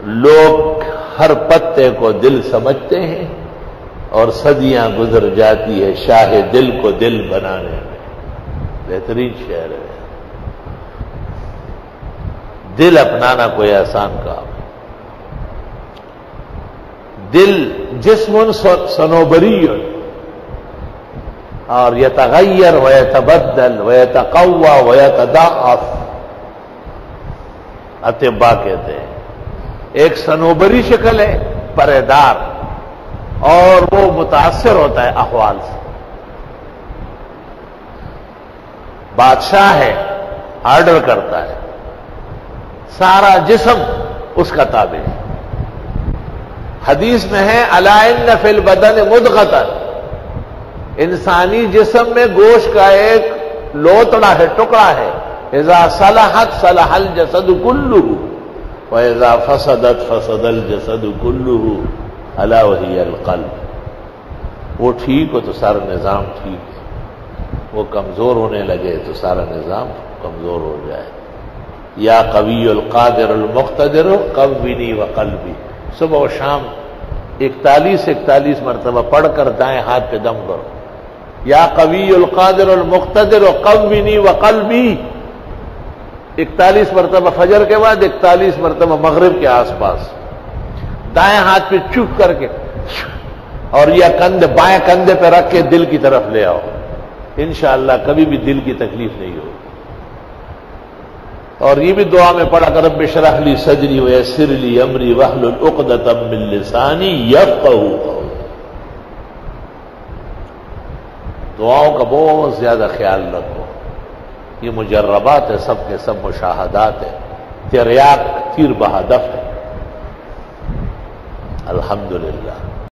لوگ ہر پتے کو دل سمجھتے ہیں اور صدیاں گزر جاتی ہے شاہ دل کو دل بنانے میں. بہترین شعر ہے. دل اپنانا کوئی آسان کام ہے. دل جسم صنوبری اور یتغیر ویتبدل ویتقوی ویتضاعف. اطباء کہتے ہیں ایک صنوبری شکل ہے پرے دار، اور وہ متاثر ہوتا ہے احوال سے. بادشاہ ہے، آرڈر کرتا ہے، سارا جسم اس کا تابع ہے. حدیث میں ہے الا ان فی البدن مضغۃ، انسانی جسم میں گوشت کا ایک لوتڑا ہے، ٹکڑا ہے. اذا صلحت صلح الجسد کلہ واذا فسدت فسد الجسد کلہ الا وہی القلب. وہ ٹھیک ہو تو سارا نظام ٹھیک ہے، وہ کمزور ہونے لگے تو سارا نظام کمزور ہو جائے. یا قوی القادر المقتدر قوینی وقلبی. صبح و شام 41 مرتبہ پڑھ کر دائیں ہاتھ پہ دم کرو. یا قوی القادر المقتدر قوینی وقلبی. 41 مرتبہ فجر کے بعد، 41 مرتبہ مغرب کے آس پاس. دائیں ہاتھ پہ چپ کر کے اور یہ کندھے بائیں کندھے پہ رکھ کے دل کی طرف لے آؤ. انشاءاللہ کبھی بھی دل کی تکلیف نہیں ہوگی. اور یہ بھی دعا میں پڑھا کر رب اشرح لی صدری ویسر لی امری واحلل عقدۃ من لسانی یفقہوا قولی. دعاؤں کا بہت زیادہ خیال رکھو. یہ مجربات ہے، سب کے سب مشاہدات ہے. تریاق تیر بہدف ہے. الحمدللہ.